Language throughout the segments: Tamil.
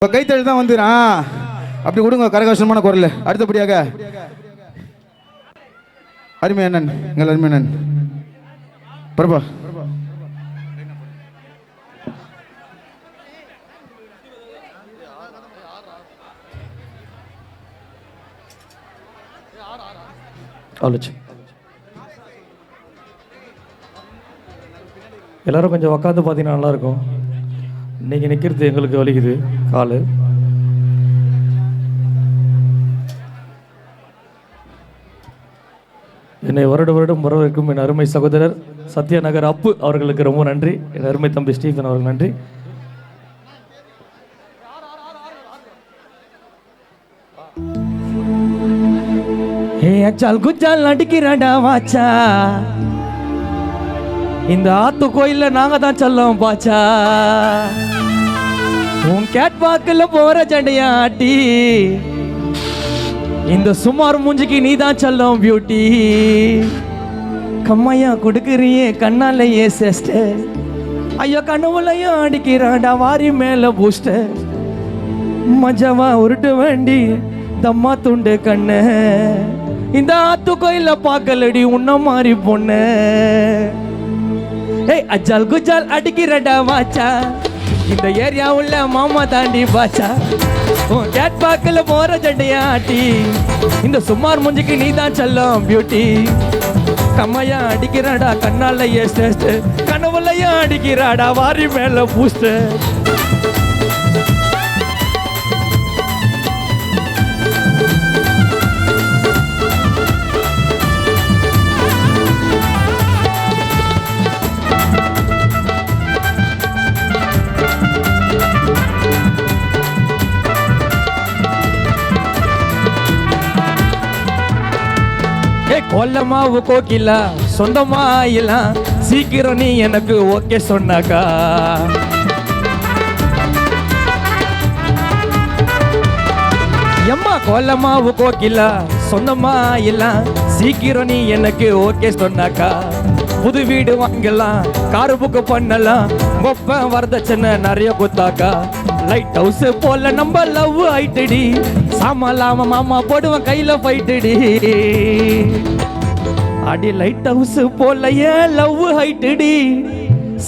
இப்போ கைத்தறி தான் வந்துடுறா அப்படி கொடுங்க கரகோஷமான குரல். அடுத்தபடியாக அருமை அண்ணன், எங்கள் அருமை அண்ணன் பிரபா. எல்லாரும் கொஞ்சம் உட்காந்து பார்த்தீங்கன்னா நல்லாயிருக்கும். நீங்கள் நிற்கிறது எங்களுக்கு வலிக்குது காலு. என்னை வருடம் வரவேற்கும் என் அருமை சகோதரர் சத்யநகர் அப்பு அவர்களுக்கு ரொம்ப நன்றி. என் அருமை தம்பி ஸ்டீஃபன் அவர்கள் நன்றி. அச்சால் குச்சால் அடிக்கிறாடா வாச்சா, இந்த ஆத்து கோயில்ல நாங்க தான் சொல்லும் பாச்சா. உன் கேட் வாக்குல போற ஜண்டையாட்டி, இந்த சுமார் மூஞ்சிக்கு நீ தான் சொல்லும் பியூட்டி. கம்மையா கொடுக்குறியே கண்ணாலேயே சேஸ்ட, ஐயோ கனவுலையும் அடிக்கிறாடா வாரி மேல பூஸ்ட. மஜாவா உருட்டு வேண்டி தம்மா துண்டு கண்ணு, இந்த ஆத்து கோயில பாக்கலடி உன்ன மாதிரி பொண்ணு. அஜால் குஜால் அடிக்கிறடா வாச்சா, இந்த ஏரியா உள்ள மாமா தாண்டி பாச்சா. கேட் பாக்கல போற ஜண்டையாட்டி, இந்த சுமார் மூஞ்சிக்கு நீ தான் சொல்லும் பியூட்டி. கம்மையா அடிக்கிறாடா கண்ணாலையே சேஸ்ட், கனவுலையா அடிக்கிறாடா வாரி மேல பூஸ்ட். கொல்லமாவு கோக்கிலா சொந்தமா ஆயிலாம், சீக்கிரம் நீ எனக்கு ஓகே சொன்னாக்கா. எம்மா கொல்லமாவு கோக்கிலா சொந்தமா ஆயிலாம், சீக்கிரம் நீ எனக்கு ஓகே சொன்னாக்கா. புது வீடு வாங்கலாம், காரு புக்கு பண்ணலாம், மொப்ப வரதட்சணை நிறைய குத்தாக்கா. லைட் ஹவுஸ் போல நம்ம லவ் ஆயிட்டுடி, சாமலாம மாமா போடுவேன் கையில ஃபைட்டுடி. அடி லைட் ஹவுஸ் போல ஏன் லவ் ஹைட்டுடி,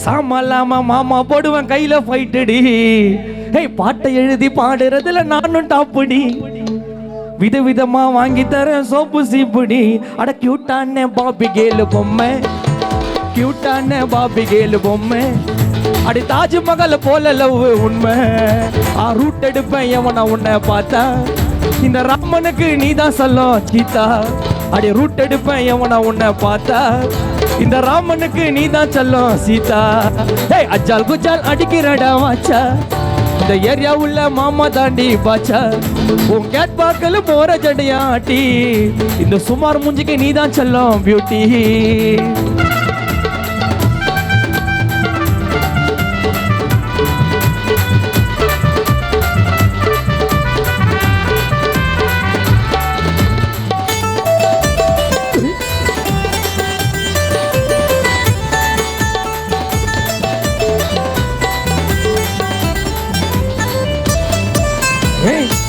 சாமலாம மாமா போடுவேன் கையில ஃபைட்டுடி. பாட்டை எழுதி பாடுறதுல நானும் டாப்புடி, விதவிதமா வாங்கி தரேன் சோப்பு சீப்புடி. அட கியூட்டான பாபி கேலு பொம்மை, கியூட்டான பாபி கேலு பொம்மை. அடி தாஜ்மஹால் போல லவ் உண்மை. ரூட் எடுப்பேன் எவனா உன்னை பார்த்தா, இந்த ராமனுக்கு நீ தான் சொல்லும் சீதா. அடி ரூட் எடுப்பேன் எவனா உன்னை பார்த்தா, இந்த ராமனுக்கு நீ தான் சொல்லும் சீதா. அஜால் குஜால் அடிக்கிறடா வாச்சா, இந்த ஏரியா உள்ள மாமா தாண்டி பாச்சா. உன் கேட் பாக்கல போற ஜண்டையாட்டி, இந்த சுமார் மூஞ்சிக்கு நீ தான் சொல்லும் பியூட்டி.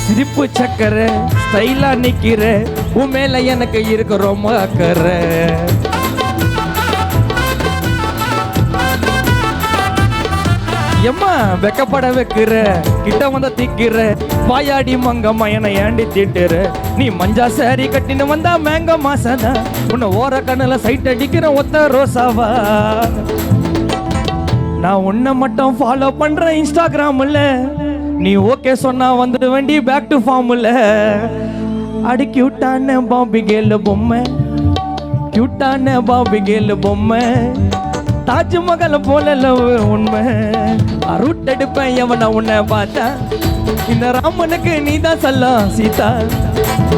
சிரிப்பு சக்கர ஸ்டைலா நிக்கிற, உன் மேல எனக்கு இருக்க ரொம்ப அக்கறை. எம்மா வெக்கப்பட வைக்கிற, கிட்ட வந்த திக்கிற, பாயாடி மங்கம்மா என்னை ஏண்டி திட்டுற. நீ மஞ்சா சாரி கட்டின்னு வந்தா மேங்க மாசதா, உன்னை ஓர கண்ணுல சைட் அடிக்கிற ஒத்த ரோசாவா. நான் உன்னை மட்டும் ஃபாலோ பண்றேன் இன்ஸ்டாகிராம்ல, நீ ஓகே சொன்னா வந்துடு வேண்டி பேக் டு ஃபார்ம்ல. அடி கியூட்டான பாபி கேலு பொம்மை, கியூட்டான பாபி கேலு பொம்மை. தாஜ்மஹால் போல லவ் உண்மை. ரூட் எடுப்பேன் எவனா உன்னை பார்த்தா, இந்த ராமனுக்கு நீ தான் சொல்லும் சீதா.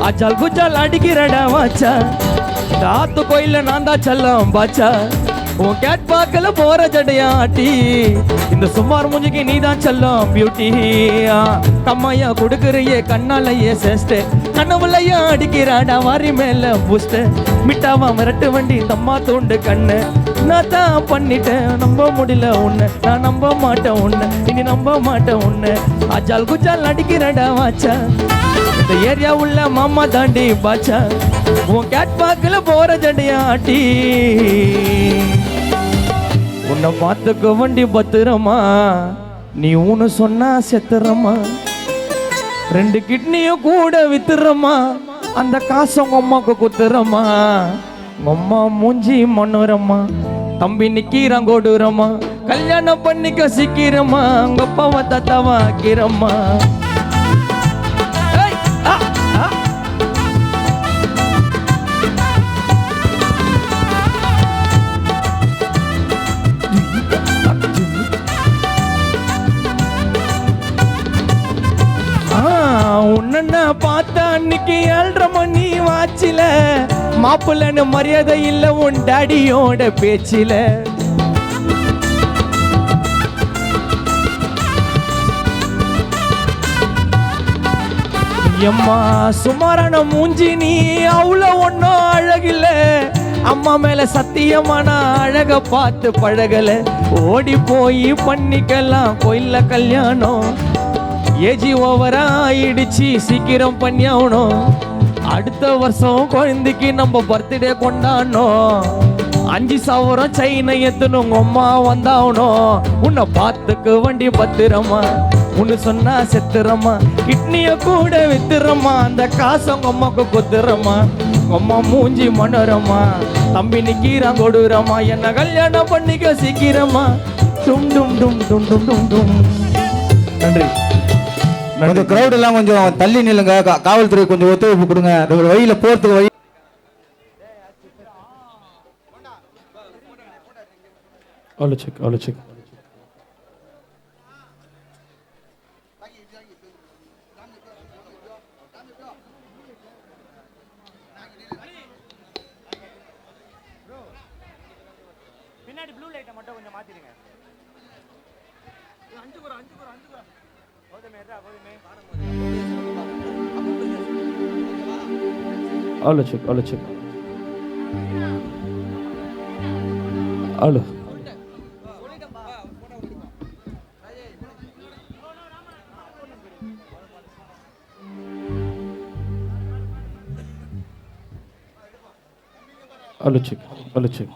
அஜால் குஜால் அடிக்கிறடா வாச்சா, இந்த ஆத்து கோயில நான் தான் சொல்லும் பாச்சா. உன் கேட் பாக்கல போற ஜடையாட்டி, இந்த சுமார் மூஞ்சிக்கு நீ தான் சொல்லும் பியூட்டி. கம்மையா கொடுக்குறியே கண்ணாலையே சேஸ்ட், கனவுலையா அடிக்கிறாடா வாரி மேல பூஸ்ட். மிட்டாவா மிரட்டு வண்டி தம்மா தூண்டு கண்ணு, நான் தான் பண்ணிட்டேன், நம்ப முடியல உன்னை, நான் நம்ப மாட்டேன் உன்னை, இனி நம்ப மாட்டேன் உன்னை. அஜால் குஜால் அடிக்கிறடா வாச்சா, இந்த ஏரியா உள்ள மாமா தாண்டி பாச்சா, உன் கேட் பாக்கல போற ஜடையாட்டி. உன்னை பார்த்துக்க வண்டி பத்திரமா, நீ ஊன்னு சொன்னா செத்துறமா, 2 கிட்னியும் கூட வித்துறமா, அந்த காசு உங்க அம்மாக்கு குத்துறமா. உங்க அம்மா மூஞ்சி மண்ணுறமா, தம்பி நிக்கிறான் கொடுறமா, கல்யாணம் பண்ணிக்க சிக்கிறமா, உங்க அப்பாவை தத்தாவா ஆக்கிறம்மா. உன்ன பார்த்த அன்னைக்கு 7:30 மணி வாச்சில, மாப்பிள்ளன்னு மரியாதை இல்ல உன் டாடியோட பேச்சில. எம்மா சுமாரான மூஞ்சி நீ அவ்வளோ ஒன்னும் அழகில்ல, அம்மா மேல சத்தியமான அழக பார்த்து பழகல. ஓடி போய் பண்ணிக்கலாம் கோயில்ல கல்யாணம், ஏஜி ஓவரா ஆயிடுச்சு சீக்கிரம் பண்ணியாகணும். அடுத்த வருஷம் குழந்தைக்கு நம்ம பர்த்டே கொண்டாடணும். 5,000 சைனை எத்தனும் உங்க அம்மா வந்தாகணும். உன்னை பார்த்துக்கு வண்டி பத்திரமா, உன்னு சொன்னா செத்துறமா, கிட்னிய கூட வித்துறமா, அந்த காசு உங்க அம்மாக்கு கொத்துறமா. உங்க அம்மா மூஞ்சி மணரமா, தம்பி நிக்கிறான் கொடுறமா, என்ன கல்யாணம் பண்ணிக்க சீக்கிரமா. டும் டும் டும் டும் டும் டும் டும். நன்றி. கொஞ்சம் கிரௌட் எல்லாம் கொஞ்சம் தள்ளி நில்லுங்க, காவல்துறை கொஞ்சம் ஒத்துழைப்பு கொடுங்க, வழியில போறதுக்கு வழி. பின்னாடி ப்ளூ லைட்டை மட்டும் கொஞ்சம் மாத்திடுங்க. All check. All. All check.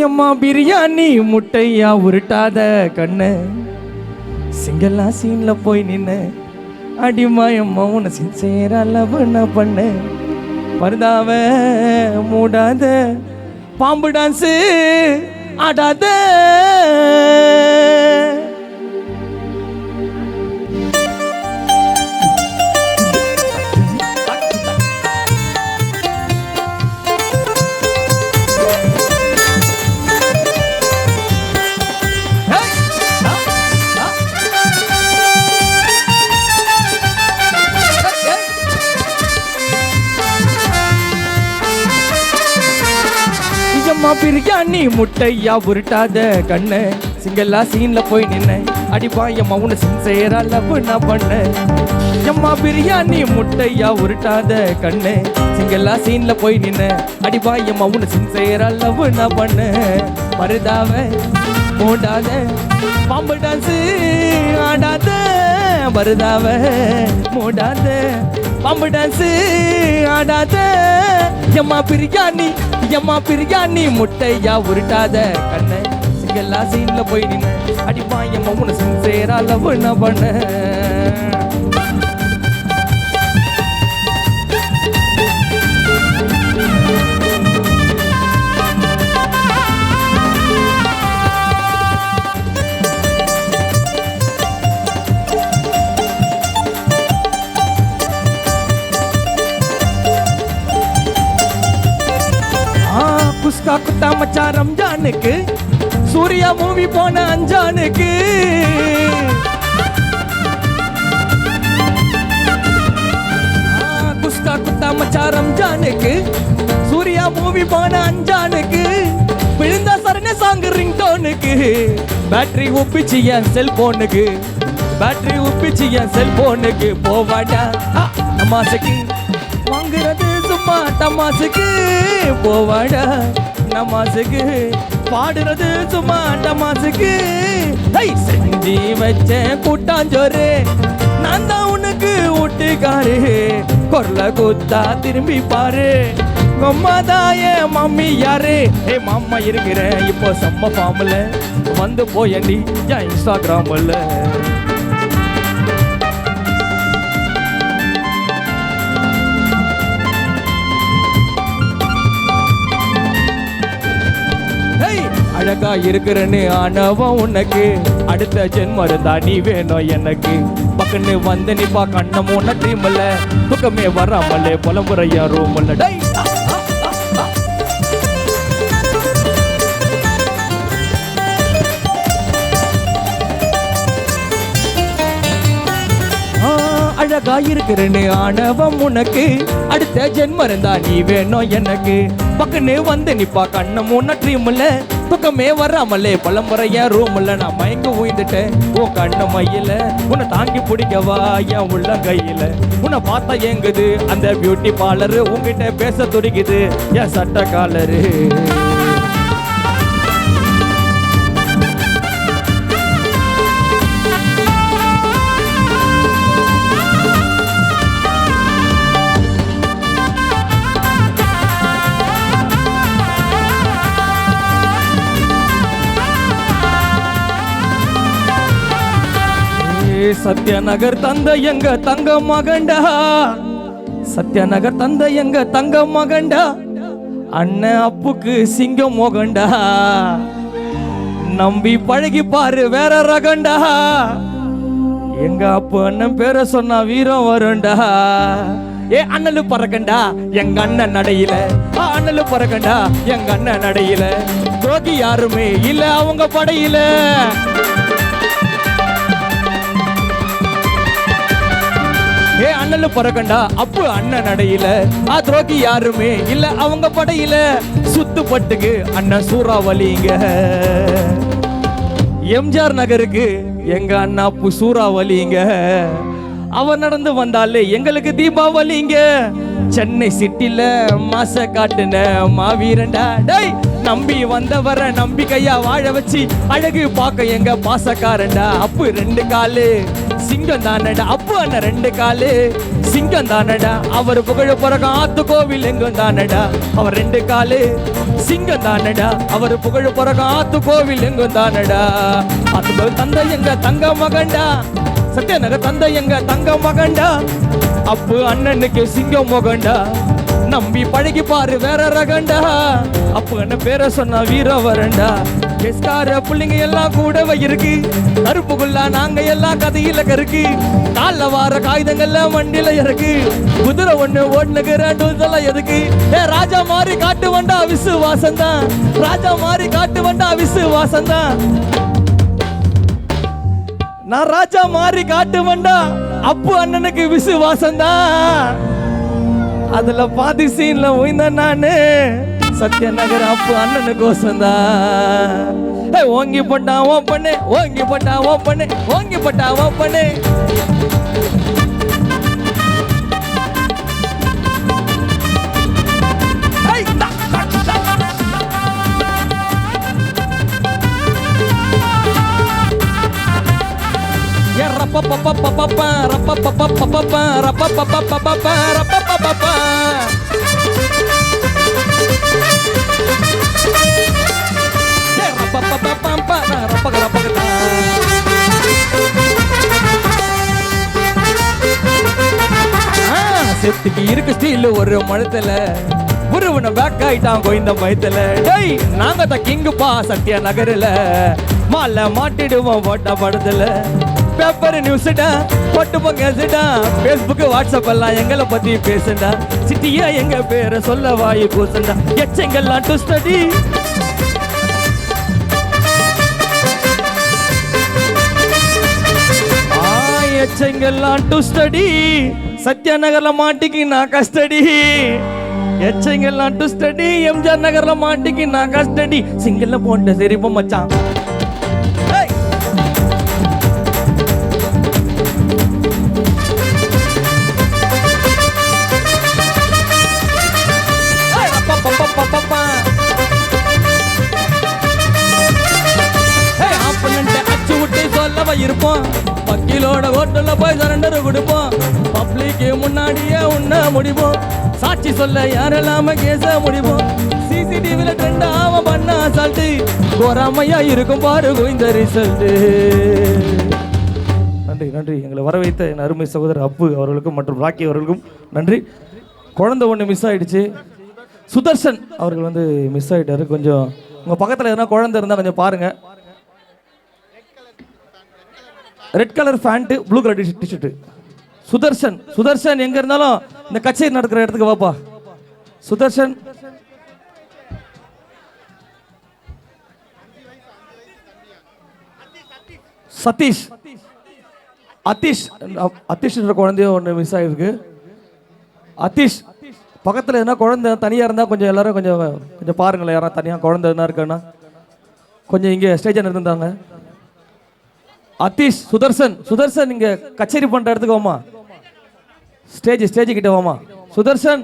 அம்மா பிரியாணி முட்டையா உருட்டாத கண்ணு, சிங்கலா சீன்ல போய் நின்னு, அடிமாயம்மா உன சின்சேரா லவ் நான் பண்ண. பரதாவ மூடாத, பாம்பு டான்ஸ் ஆடாத. பிரியாணி முட்டையா உருட்டாத கண்ணு, சிங்கலா சீன்ல போய் நின்ன, அடிப்பாயம்மா உன சின்சேரா லவ் நான் பண்ண. எம்மா பிரியாணி முட்டையா உருட்டாத கண்ணு, சிங்கலா சீன்ல போய் நின்ன, அடிப்பாயம்மா உன சின்சேரா லவ் நான் பண்ண. மருதாவ மூடாத, பாம்பு டான்ஸ் ஆடாத. மருதாவ மூடாத, பாம்பு டான்ஸ் ஆடாத. எம்மா பிரியாணி முட்டையா உருட்டாத கண்ணு, சிங்கலா சீன்ல போய் நின்ன, அடிப்பாயம்மா உன சின்சேரா லவ் நான் பண்ண. குஸ்கா குத்தா மச்சா ரம்ஜானுக்கு, சூர்யா மூவி போன அஞ்சானுக்கு. குஸ்கா குத்தா மச்சா ரம்ஜானுக்கு, சூர்யா மூவி போன அஞ்சானுக்கு. விழுந்தா சரண சாங் ரிங்டோன் செல்போனுக்கு பேட்டரி உப்பிச்சு என் செல்போனுக்கு பேட்டரி உப்பிச்சு என் செல்போனுக்கு போவாடா நமாசுக்கு வாங்குறது சும்மா தமாசுக்கு போவாடா நமாசுக்கு பாடுறது சும்மா தமாசுக்கு செஞ்சு வச்ச கூட்டாஞ்சோறு நான் தான் உனக்கு வீட்டுக்காரு கொரல குத்தா திரும்பி பாரு கொம்மாதாய மம்மி யாரு மாமா இருக்கிறேன் இப்போ செம்ம ஃபார்ம்ல வந்து போயண்டி என் இன்ஸ்டாகிராம்ல அழகா இருக்கிறன்னு ஆனவன் உனக்கு அடுத்த ஜென்மம் இருந்தா நீ வேணும் எனக்கு பக்கன்னு வந்து நிப்பா கண்ணமோ நட்ரிமல்ல துக்கமே வராமலே புலம்புறையா ரூமல்ல டை அழகா இருக்கிறன்னு ஆனவன் உனக்கு அடுத்த ஜென்மம் இருந்தா நீ வேணும் எனக்கு பக்கன்னு வந்து நிப்பா கண்ணமோ நட்ரிமல்ல துக்கமே வராமலே பழம்புறைய ரூம்ல நான் மயங்க உயிர்ந்துட்டேன் ஓ கண்ண மையில உன்னை தாங்கி பிடிக்கவா என் உள்ள கையில உன்னை பார்த்தா எங்குது அந்த பியூட்டி பார்லரு உங்ககிட்ட பேச துடிக்குது என் சட்ட காலரு சத்யநகர் தந்த எங்க தங்க மகண்டா சத்யநகர் தந்த எங்க தங்க மகண்டா அண்ணன் அப்புக்கு சிங்கம் மோகண்டா நம்பி பழகி பாரு வேற ரகண்டா எங்க அப்பு அண்ணன் பேரை சொன்னா வீரம் வருண்டா அண்ணலு பறக்கண்டா எங்க அண்ணன் நடையில அண்ணலு பறக்கண்டா எங்க அண்ணன் நடையில துரோகி யாருமே இல்ல அவங்க படையில அண்ணலு பறக்கண்டா அப்பு அண்ணன் நடையில துரோகி யாருமே இல்ல அவங்க படையில சுத்து பட்டுக்கு அண்ணன் சூறாவளிங்க எம்ஜிஆர் நகருக்கு எங்க அண்ணா அப்பு சூறாவளிங்க அவ நடந்து வந்தாலே எங்களுக்கு தீபாவளிங்க சென்னை சிட்டில மாச காட்டுன மாவீரண்டா டேய் நம்பி வந்தவர நம்பிக்கையா வாழ வச்சு அழகு பார்க்க எங்க பாசக்காரண்டா அப்பு ரெண்டு காலு சிங்கம் தானடா அப்பு அண்ணன் ரெண்டு காலு சிங்கம் தானடா அவர் புகழ பிறகு ஆத்து கோவில் எங்கும் தானடா அவர் ரெண்டு காலு சிங்கம் தானடா அவர் புகழ பிறகு ஆத்து கோவில் எங்கும் தானடா அது தந்தை எங்க தங்க மகண்டா சத்யநகர் தந்தை எங்க தங்க மகண்டா அப்பு அண்ணனுக்கு சிங்கம் மகண்டா நம்பி பழகி பாரு வேற ரகண்டா அப்பு அண்ணன் பேரை சொன்னா வீர வரண்டா எஸ்கார பிள்ளைங்க எல்லாம் கூடவே இருக்கு கருப்புக்குள்ளா நாங்க எல்லாம் கதையில கருக்கு கால வார காகிதங்கள்ல வண்டியில இருக்கு குதிரை ஒண்ணு ஓட்டுனுக்குற டூல்ஸ் எதுக்கு ராஜா மாறி காட்டு வண்டா விசுவாசம் தான் ராஜா மாறி காட்டு வண்டா விசுவாசம் தான் நான் ராஜா மாறி காட்டு வண்டா அப்பு அண்ணனுக்கு விசுவாசம் தான் அதுல பாதி சீன்ல உயிர்ந்த நானு சத்யநகர் அப்பு அண்ணனுக்கு கோசந்தான் ஓங்கி போட்டா ஓ பண்ணு ஓங்கி போட்டா ஓ பண்ணு ஓங்கி போட்டா ஓ பண்ணு செத்துக்கு இருக்கு ஸ்டீல் ஒரு மழத்துல உருவன பேக் ஆயிட்டான் கோயிந்த பயத்துல டேய் நாங்க தான் கிங்குப்பா சத்யா நகர்ல மாலை மாட்டிடுவோம் ஓட்ட படத்துல பேப்பர் நியூஸ்டா போட்டு போங்கடா Facebook வாட்ஸ்அப் எல்லாம் எங்களை பத்தி பேசுடா சிட்டியா எங்க பேரை சொல்ல வாய் கூசண்டா எச்சங்கெல்லாம் டு ஸ்டடி எச்சங்கெல்லாம் டு ஸ்டடி சத்யாநகர்ல மாட்டிக்கு நான் கஸ்டடி எச்சங்கெல்லாம் டு ஸ்டடி எம்ஜிஆர் நகர்ல மாட்டிக்கு நான் கஸ்டடி சிங்கிள்ல போட்ட சரிப்பா மச்சான் இருப்போம், வக்கீலோட ஹோட்டல்ல போய் சரண்டர் கொடுப்போம், பப்ளிக்கு முன்னாடியே உன்ன முடிப்போம், சாட்சி சொல்ல யாரெல்லாம கேச முடிப்போம், சிசிடிவில ட்ரெண்ட் ஆவம் பண்ண அசால்ட்டு, கோராமையா இருக்கும் பாரு இந்த ரிசல்ட்டு. நன்றி நன்றி. எங்களை வர வைத்த என் அருமை சகோதரர் அப்பு அவர்களுக்கும் மற்றும் ராக்கி அவர்களுக்கும் நன்றி. குழந்தை ஒன்று மிஸ் ஆயிடுச்சு, சுதர்ஷன் அவர்கள் வந்து மிஸ் ஆகிட்டாரு. கொஞ்சம் உங்கள் பக்கத்தில் எதனா குழந்தை இருந்தால் கொஞ்சம் பாருங்கள். Red colour pant, blue colour T shirt. Sudarshan, Sudarshan எங்கே இருந்தாலும் இந்த கச்சேரி நடக்கிற இடத்துக்கு வாப்பா. சுதர்ஷன், சதீஷ், அத்தீஷ், அத்தீஷ்ன்ற குழந்தையும் ஒன்று மிஸ் ஆகிருக்கு. அத்தீஷ் பக்கத்தில் எதுனா குழந்தை தனியாக இருந்தால் கொஞ்சம் எல்லாரும் கொஞ்சம் கொஞ்சம் பாருங்களேன். யாராவது தனியாக குழந்தை எதுனா இருக்குன்னா கொஞ்சம் இங்கே ஸ்டேஜை நிறுத்தாங்க. அத்தீஷ், சுதர்சன், சுதர்சன் இங்கே கச்சேரி பண்ணுற இடத்துக்கு வாமா, ஸ்டேஜ் கிட்ட வாமா. சுதர்சன்